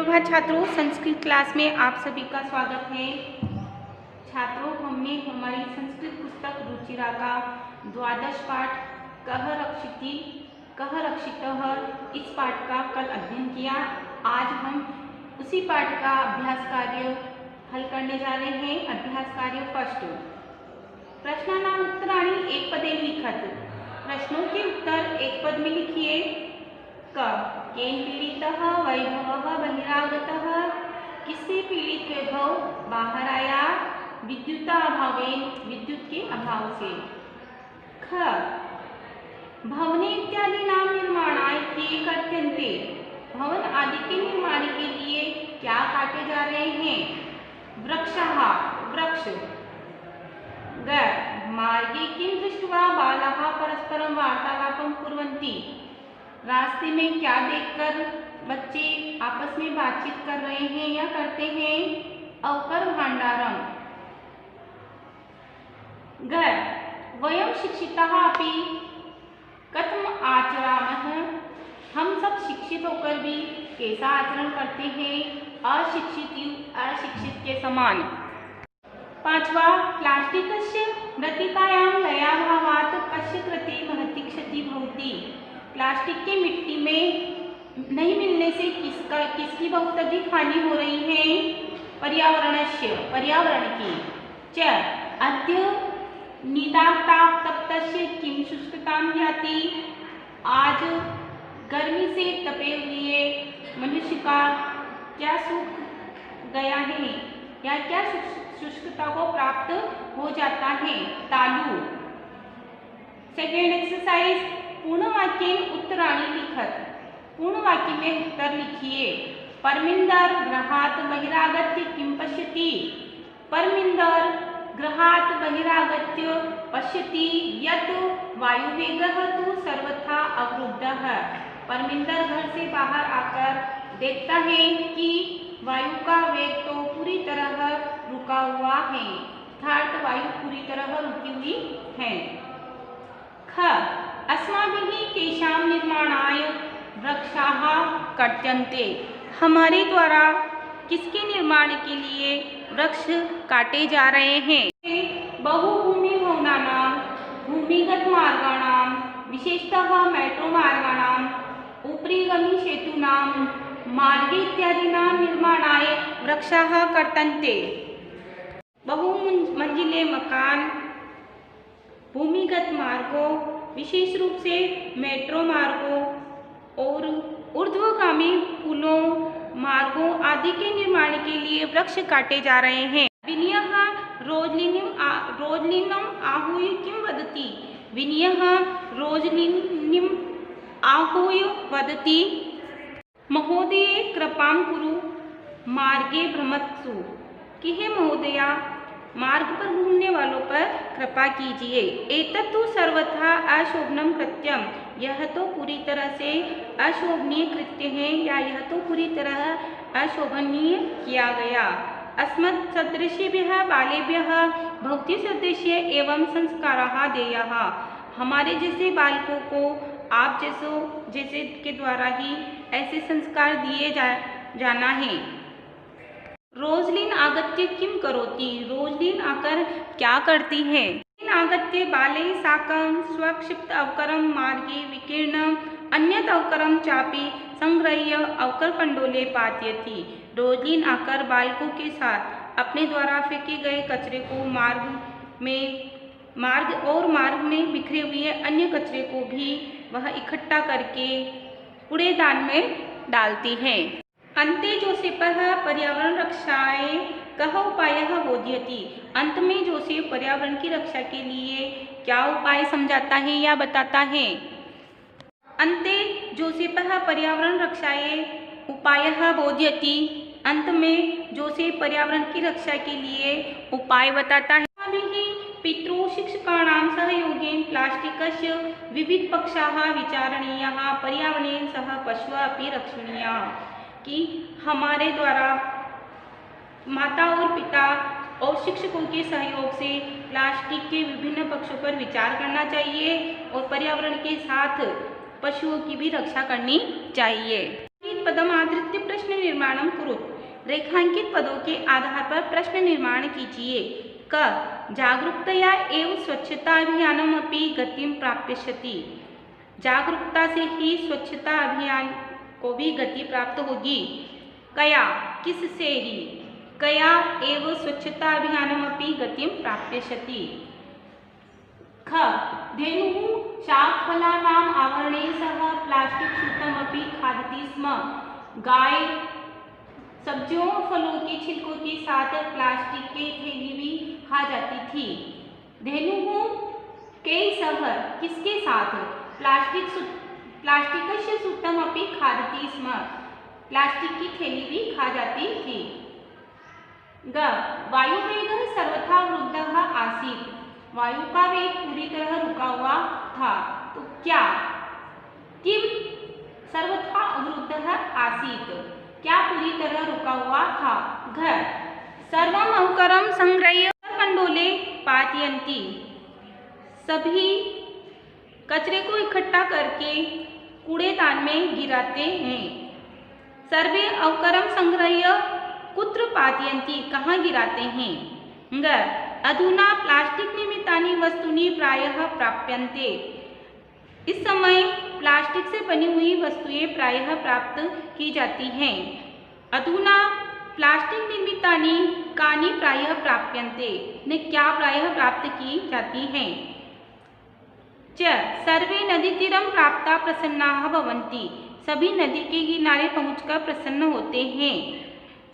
सुप्रभात छात्रों, संस्कृत क्लास में आप सभी का स्वागत है। छात्रों, हमने हमारी संस्कृत पुस्तक रुचिरा का द्वादश पाठ कह रक्षितः इस पाठ का कल अध्ययन किया। आज हम उसी पाठ का अभ्यास कार्य हल करने जा रहे हैं। अभ्यास कार्य फर्स्ट, प्रश्नानाम उत्तराणि एक पदे लिखत। प्रश्नों के उत्तर एक पद में लिखिए। केन पीड़ितः वैभवः बहिरागतः, किससे पीड़ित वैभव बाहर आया? विद्युता अभावेन, विद्युत के अभाव से। ख, भवने इत्यादि नाम निर्माणाय के कर्तन्ते, भवन आदि के निर्माण के लिए क्या काटे जा रहे हैं? वृक्षः, वृक्ष। ग, मार्गे किं दृष्ट्वा बालाः परस्परं वार्तालापं कुर्वन्ति, रास्ते में क्या देखकर बच्चे आपस में बातचीत कर रहे हैं या करते हैं? अवकर भांडारम। ग, वयं शिक्षिताः अपि कथम आचरामः, हम सब शिक्षित होकर भी कैसा आचरण करते हैं? अशिक्षित के समान। पांचवा, प्लास्टिकस्य मृत्तिकायां लयाभावात् कस्य कृते महती क्षति भवति, प्लास्टिक के मिट्टी में नहीं मिलने से किसकी बहुत अधिक हानि हो रही है? पर्यावरणस्य, पर्यावरण की। च, अद्य निदाक्ताप्तस्य किं शुष्कतां याति, आज गर्मी से तपे हुए मनुष्य का क्या सूख गया है या क्या शुष्कता को प्राप्त हो जाता है? तालु। सेकेंड एक्सरसाइज, पूर्ण वाक्य उत्तराणि लिखत। पूर्ण वाक्य में उत्तर लिखिए। परमिंदर गृहात् बहिरागत्य किं पश्यति, परमिंदर गृहात् बहिरागत्य पश्यति यत् वायुवेगः तु सर्वथा अवरुद्धः, परमिंदर घर से बाहर आकर देखता है कि वायु का वेग तो पूरी तरह रुका हुआ है, अर्थात वायु पूरी तरह रुकी हुई है। ख, अस्माभिः केषां निर्माणाय वृक्षाः कर्त्यन्ते, हमारे द्वारा किसके निर्माण के लिए वृक्ष काटे जा रहे हैं? बहुभूमि भवनानां, भूमिगत मार्गाणां, विशेषतः मेट्रो मार्गाणां, उपरिगमी सेतूनां, मार्गे इत्यादीनां निर्माणाय वृक्षाः कर्तन्ते। बहुमंजिले मकान, भूमिगत मार्गों, विशेष रूप से मेट्रो मार्गों और ऊर्ध्वगामी पुलों, मार्गों आदि के निर्माण के लिए वृक्ष काटे जा रहे हैं। विनयः रोजलिनम आहूय किं वदति, विनयः रोजलिनीम आहूय वदति, महोदये कृपां कुरु मार्गे भ्रमत्सु, कि हे महोदया मार्ग पर घूमने वालों पर कृपा कीजिए। एतत्तु सर्वथा अशोभनम कृत्यम, यह तो पूरी तरह से अशोभनीय कृत्य है या यह तो पूरी तरह अशोभनीय किया गया। अस्मत् सदृशेभ्यः बालेभ्यः भवती सदृश्य एवं संस्काराः देयाः, हमारे जैसे बालकों को आप जैसे के द्वारा ही ऐसे संस्कार दिए जाना है। रोजलिन आगत्य किम करोति, रोजलिन आकर क्या करती है? आगत्य बाले साकं स्वक्षिप्त अवकरम मार्गे विकीर्णम अन्यत अवकरम चापी संग्रह्य अवकरकंडोले पातयति, रोजलिन आकर बालकों के साथ अपने द्वारा फेंके गए कचरे को मार्ग में बिखरे हुए अन्य कचरे को भी वह इकट्ठा करके कूड़ेदान में डालती है। अन्ते जोसेफः पर्यावरण रक्षाय कः उपायः बोधयति, अंत में जोसेफ पर्यावरण की रक्षा के लिए क्या उपाय समझाता है या बताता है? अन्ते जोसेफः पर्यावरण रक्षाय उपायः बोधयति, अंत में जोसेफ पर्यावरण की रक्षा के लिए उपाय बताता है। पितृ शिक्षकाणां सहयोगेन प्लास्टिकस्य विविध पक्षाः विचारणीयाः, पर्यावरणेन सह पशवः अपि रक्षणीयाः, कि हमारे द्वारा माता और पिता और शिक्षकों के सहयोग से प्लास्टिक के विभिन्न पक्षों पर विचार करना चाहिए और पर्यावरण के साथ पशुओं की भी रक्षा करनी चाहिए। पदम आधृत्य प्रश्न प्रश्न निर्माणं कुरुत्। रेखांकित पदों के आधार पर प्रश्न निर्माण कीजिए। क जागरूकतया एव स्वच्छता अभियानमपि गतिं प्राप्स्यति। जागरूकता से ही स्वच्छता अभियान को भी गति प्राप्त होगी। कया किससे ही, कया एव स्वच्छता अभियानमपि गतिं प्राप्स्यति। ख धेनुः शाकफलानाम् आवरणेन सह प्लास्टिक सूतमपि खादति स्म। गाय सब्जियों फलों के छिलकों के साथ प्लास्टिक की थैली भी खा जाती थी। धेनुः के सह किसके साथ, प्लास्टिकस्य सूतमपि खादति स्म। प्लास्टिक की थैली भी खा जाती थी। ग वायुवेगः सर्वथा अवरुद्धः आसीत्। वायु का वेग पूरी तरह रुका हुआ था। तो क्या, किम सर्वथा अवरुद्धः आसीत्, क्या पूरी तरह रुका हुआ था। घ सर्वम् अवकरं संग्रह्य कंडोले पातयन्ति। सभी कचरे को इकट्ठा करके कूड़ेदान में गिराते हैं। सर्वे अवकरं संग्रह्य कुत्र पातयन्ति, कहाँ गिराते हैं। ग अधुना प्लास्टिक निर्मितानि वस्तूनि प्रायः प्राप्यन्ते। इस समय प्लास्टिक से बनी हुई वस्तुएं प्रायः प्राप्त की जाती हैं। अधुना प्लास्टिक निर्मितानि कानि प्रायः प्राप्यन्ते, ने क्या प्रायः प्राप्त की जाती हैं। च सर्वे नदीतीरं प्राप्ता प्रसन्नाः भवन्ति। सभी नदी के किनारे पहुंचकर प्रसन्न होते हैं।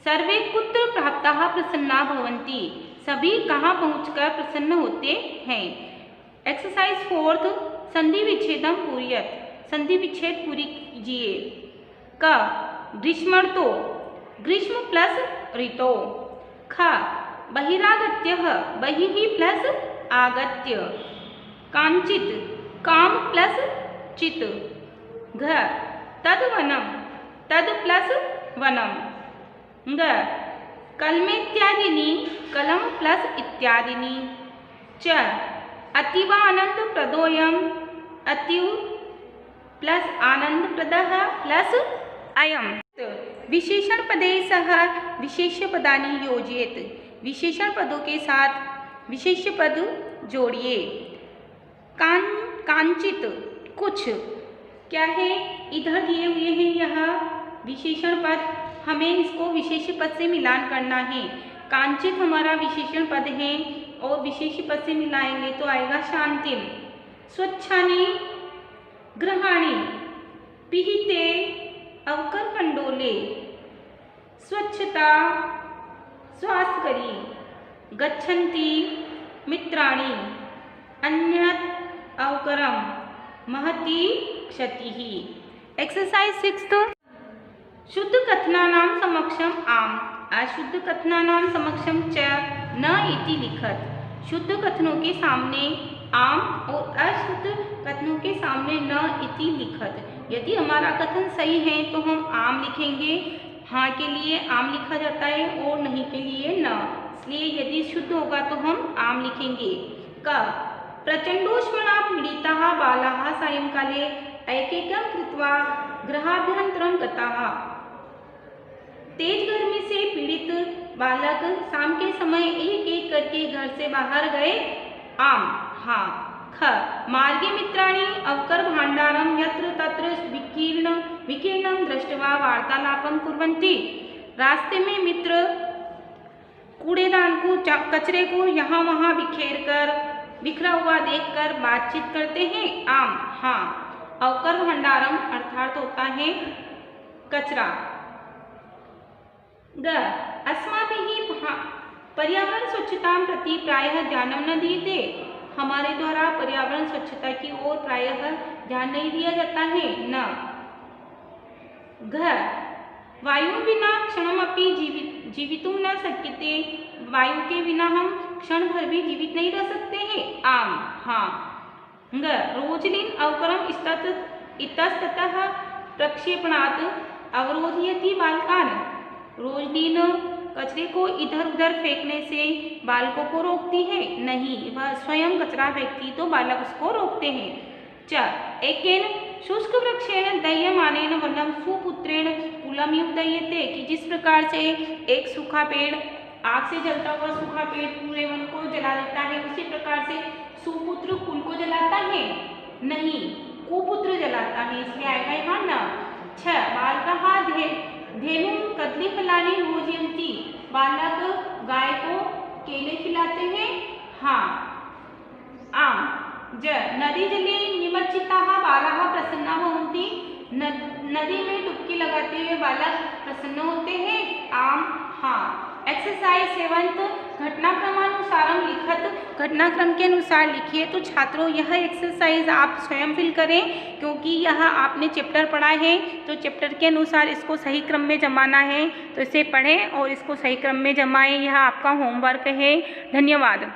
सर्वे कुत्र प्राप्ताः प्रसन्ना भवन्ति। सभी कहाँ पहुंचकर प्रसन्न होते हैं। एक्सरसाइज 4 संधि विच्छेदम पूरयत। संधि विच्छेद पूरी कीजिए। क ग्रीष्मर्तो, ग्रीष्म प्लस ऋतो। ख बहिरागत्यः, बहिः प्लस आगत्य। कांचित, काम प्लस चित। घ तद्वनम, तद प्लस वनम। ग कलमेत्यादिनी, कलम प्लस इत्यादिनी। च अतीव आनंदप्रदोयम, अतीव प्लस आनंदप्रदः प्लस अयम। विशेषण पदैः सह विशेष्य पदानि योजयेत्। विशेषण पदों के साथ विशेष्य पद जोड़िए। कांचित कुछ, क्या है, इधर दिए हुए हैं यह विशेषण पद, हमें इसको विशेष्य पद से मिलान करना है। कांचित हमारा विशेषण पद है और विशेष्य पद से मिलाएंगे तो आएगा शांतिम। स्वच्छानि गृहाणि पिहिते अवकर कंडोले। स्वच्छता स्वास्थ्यकरी। गच्छन्ति मित्राणि। अन्यत् अवकरम महती क्षतिः। एक्सरसाइज 6 शुद्ध कथनानां समक्षम आम, अशुद्ध कथनानां समक्षम च न इति लिखत। शुद्ध कथनों के सामने आम और अशुद्ध कथनों के सामने न इति लिखत। यदि हमारा कथन सही है तो हम आम लिखेंगे, हाँ के लिए आम लिखा जाता है और नहीं के लिए न, इसलिए यदि शुद्ध होगा तो हम आम लिखेंगे। क प्रचंडोष्मणा पीड़िताः बालाः सायंकाले एकैकं कृत्वा गृहाभ्यन्तरं गताः। तेज गर्मी से पीड़ित बालक शाम के समय एक एक करके घर से बाहर गए। आम, हाँ। ख मार्गे मित्राणि अवकर भाण्डारं यत्र तत्र विकीर्णं दृष्ट्वा वार्तालापं कुर्वन्ति। रास्ते में मित्र कूड़ेदान को, कचरे को यहाँ वहाँ बिखरा हुआ देखकर बातचीत करते हैं। आम, हाँ। अवकर भंडारम अर्थात होता है कचरा। ग अस्माभिः पर्यावरण स्वच्छता प्रति प्रायः ध्यानं न दीयते। हमारे द्वारा पर्यावरण स्वच्छता की ओर प्रायः ध्यान नहीं दिया जाता है। न घ वायु विना क्षणमपि जीवितुं न शक्यते। वायु के बिना हम क्षण भर भी जीवित नहीं रह सकते हैं। आम, हाँ। ग रोजलिन अवकरम इतस्ततः प्रक्षेपणात् अवरोधयति बालकान्। रोजलिन कचरे को इधर उधर फेंकने से बालकों को रोकती है नहीं, वह स्वयं कचरा फेंकती तो बालक उसको रोकते हैं। च एकेन शुष्क वृक्षेण दह्यमानेन वनं सुपुत्रेण मूलम उदयते कि जिस प्रकार से एक सूखा पेड़ आग से जलता हुआ सूखा पेड़ पूरे वन को जला देता है, उसी प्रकार से सुपुत्र कुल को जलाता है नहीं, कुपुत्र जलाता है, इसलिए आएगा यहाँ न। 6 बालकः धेनुं कदलीफलानि भोजयन्ति, बालक गाय को केले खिलाते हैं। हाँ। आम नदी जले निमज्जिताः बालाः प्रसन्नाः भवन्ति, नदी में डुबकी लगाते हुए बालक प्रसन्न होते हैं। आम। हाँ। एक्सरसाइज 7 घटनाक्रमानुसारम लिखत, घटनाक्रम के अनुसार लिखिए। तो छात्रों यह एक्सरसाइज आप स्वयं फिल करें, क्योंकि यह आपने चैप्टर पढ़ा है तो चैप्टर के अनुसार इसको सही क्रम में जमाना है, तो इसे पढ़ें और इसको सही क्रम में जमाएं। यह आपका होमवर्क है। धन्यवाद।